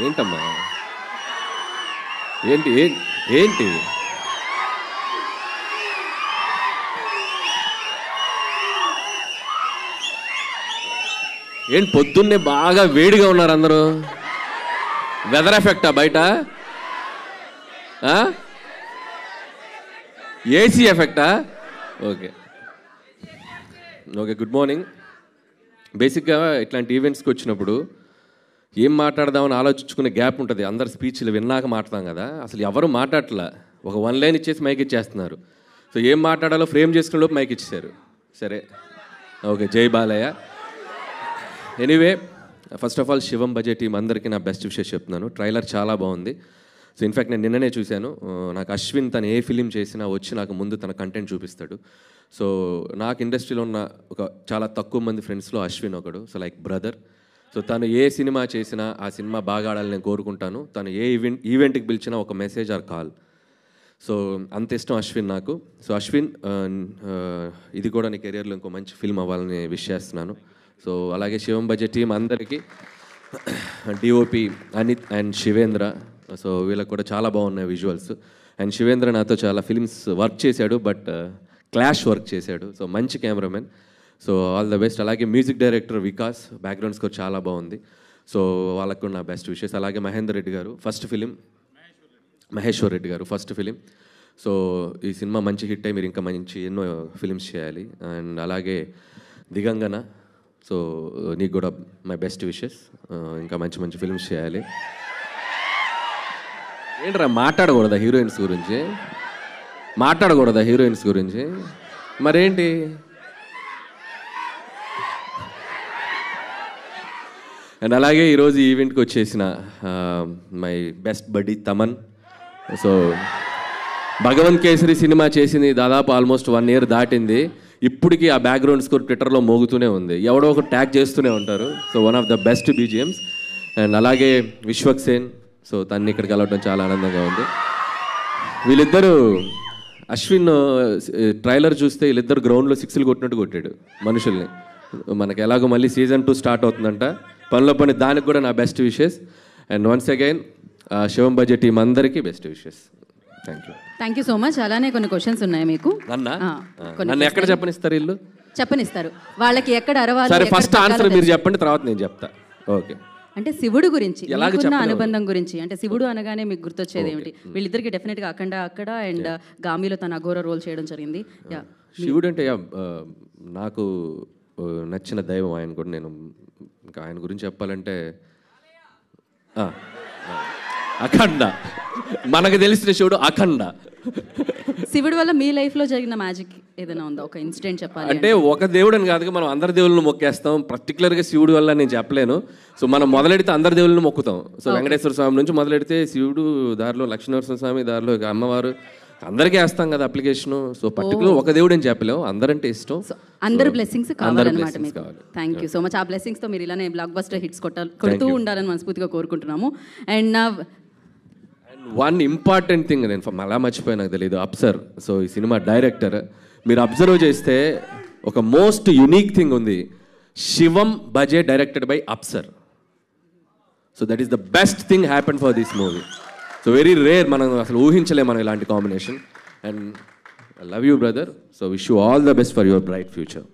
ఏంటమ్మా ఏంటి ఏంటి ఏంటి పొద్దున్నే బాగా వేడిగా ఉన్నారు అందరూ. వెదర్ ఎఫెక్టా బయట? ఏసీ ఎఫెక్టా? Okay okay, good morning. బేసిక్గా ఇట్లాంటి ఈవెంట్స్కి వచ్చినప్పుడు ఏం మాట్లాడదామని ఆలోచించుకునే గ్యాప్ ఉంటుంది. అందరు స్పీచ్లు విన్నాక మాట్లాడతాం కదా, అసలు ఎవరు మాట్లాడట్లా. ఒక 1 లైన్ ఇచ్చేసి మైక్ ఇచ్చేస్తున్నారు. సో ఏం మాట్లాడాలో ఫ్రేమ్ చేసుకునే లోపు మైక్ ఇచ్చేసారు. సరే ఓకే, జై Balayya. Anyway, first of all Shivam budget team అందరికీ నా బెస్ట్ విషెస్ చెప్తున్నాను. ట్రైలర్ చాలా బాగుంది. సో ఇన్ఫ్యాక్ట్ నేను నిన్ననే చూశాను. నాకు అశ్విన్ తను ఏ ఫిలిం చేసినా వచ్చి నాకు ముందు తన కంటెంట్ చూపిస్తాడు. సో నాకు ఇండస్ట్రీలో ఉన్న ఒక చాలా తక్కువ మంది ఫ్రెండ్స్లో అశ్విన్ ఒకడు. So like brother. సో తను ఏ సినిమా చేసినా ఆ సినిమా బాగా ఆడాలని నేను కోరుకుంటాను. తను ఏ ఈవెంట్కి పిలిచినా ఒక మెసేజ్ ఆర్ కాల్. సో అంత ఇష్టం అశ్విన్ నాకు. సో అశ్విన్, ఇది కూడా నీ కెరియర్లో ఇంకో మంచి ఫిల్మ్ అవ్వాలని విష్ చేస్తున్నాను. సో అలాగే శివం బడ్జెట్ టీం అందరికీ, DOP Anith and Shivendra. So వీళ్ళకి కూడా చాలా బాగున్నాయి విజువల్స్. అండ్ శివేంద్ర నాతో చాలా ఫిల్మ్స్ వర్క్ చేశాడు, బట్ క్లాష్ వర్క్ చేశాడు. సో మంచి cameraman. So all the best. అలాగే music director Vikas, background score చాలా బాగుంది. సో వాళ్ళకు కూడా నా బెస్ట్ విషెస్. అలాగే మహేందర్ రెడ్డి గారు ఫస్ట్ ఫిలిం, మహేశ్వర్ రెడ్డి గారు ఫస్ట్ ఫిలిం. సో ఈ సినిమా మంచి హిట్ అయ్యి మీరు ఇంకా మంచి ఎన్నో ఫిలిమ్స్ చేయాలి. అండ్ అలాగే దిగంగన, సో నీకు కూడా మై బెస్ట్ విషెస్. ఇంకా మంచి మంచి ఫిల్మ్స్ చేయాలి. ఏంట్రా మాట్లాడకూడదా హీరోయిన్స్ గురించి? మాట్లాడకూడదా హీరోయిన్స్ గురించి? మరేంటి? అండ్ అలాగే ఈరోజు ఈవెంట్కి వచ్చేసిన మై బెస్ట్ బడ్డీ తమన్. సో భగవంత్ కేసరి సినిమా చేసింది దాదాపు ఆల్మోస్ట్ 1 year దాటింది. ఇప్పటికీ ఆ బ్యాక్గ్రౌండ్ స్కోర్ ట్విట్టర్లో మోగుతూనే ఉంది. ఎవడో ఒక ట్యాగ్ చేస్తూనే ఉంటారు. So one of the best BGMs. And అలాగే విశ్వక్ సేన్. సో తన్ని ఇక్కడికి వెళ్ళడం చాలా ఆనందంగా ఉంది. వీళ్ళిద్దరూ, అశ్విన్ ట్రైలర్ చూస్తే వీళ్ళిద్దరు గ్రౌండ్లో 6లు కొట్టినట్టు కొట్టాడు మనుషుల్ని. మనకి ఎలాగో మళ్ళీ సీజన్ 2 స్టార్ట్ అవుతుందంట. పనిలో పని దానికి కూడా నా best wishes. And once again Shivam budget team అందరికీ best wishes. Thank you so much. అలానే కొన్ని క్వశ్చన్స్ ఉన్నాయి మీకు. నన్ను ఎక్కడ చెప్పనిస్తారు? ఇల్లు చెప్పనిస్తారు వాళ్ళకి, ఎక్కడ అరవాలి. సరే, ఫస్ట్ ఆన్సర్ మీరు చెప్పండి, తర్వాత నేను చెప్తా. ఓకే. అంటే శివుడు గురించి మీకున్న అనుబంధం గురించి, అంటే శివుడు అనగానే మీకు గుర్తొచ్చేది ఏమిటి? వీళ్ళిద్దరికి డెఫినెట్గా అఖండ అక్కడ అండ్ గామిలో తన అఘోర రోల్ చేయడం జరిగింది. శివుడు అంటే నాకు నచ్చిన దైవం. ఆయన కూడా నేను ఇంకా ఆయన గురించి చెప్పాలంటే అఖండ, మనకు తెలిసిన శివుడు అఖండ. శివుడు వల్ల మీ లైఫ్లో జరిగిన మ్యాజిక్ ఏదైనా ఉందా? ఒక ఇన్సిడెంట్ చెప్పాలి అంటే. ఒక దేవుడు అని కాదుగా, మనం అందరి దేవుళ్ళని మొక్కేస్తాం. పర్టికులర్గా శివుడు వల్ల నేను చెప్పలేను. సో మనం మొదలెడితే అందరి దేవుళ్ళని మొక్కుతాం. సో వెంకటేశ్వర స్వామి నుంచి మొదలెడితే శివుడు, దారిలో లక్ష్మీనరసింహ స్వామి, దారిలో అమ్మవారు, అందరికీ వేస్తాం కదా అప్లికేషన్. సో పర్టికులర్ ఒక దేవుడు అని చెప్పలేము, అందరంటే ఇష్టం. అందరు బ్లెస్సింగ్స్ కావాలన్నమాట మీకు. Thank you so much. ఆ బ్లెస్సింగ్స్తో మీరు ఇలానే బ్లాక్ బస్టర్ హిట్స్ కొడుతూ ఉండాలని మనస్ఫూర్తిగా కోరుకుంటున్నాము. అండ్ వన్ ఇంపార్టెంట్ థింగ్ నేను అలా మర్చిపోయి, నాకు తెలియదు, అప్సర్. సో ఈ సినిమా డైరెక్టర్ మీరు అబ్జర్వ్ చేస్తే ఒక మోస్ట్ యునిక్ థింగ్ ఉంది. శివం బడ్జెట్ డైరెక్టెడ్ బై అప్సర్. So that is the best thing happen for this movie. So very rare, మనం అసలు ఊహించలేము మనం ఇలాంటి combination. And I love you brother. So wish you all the best for your bright future.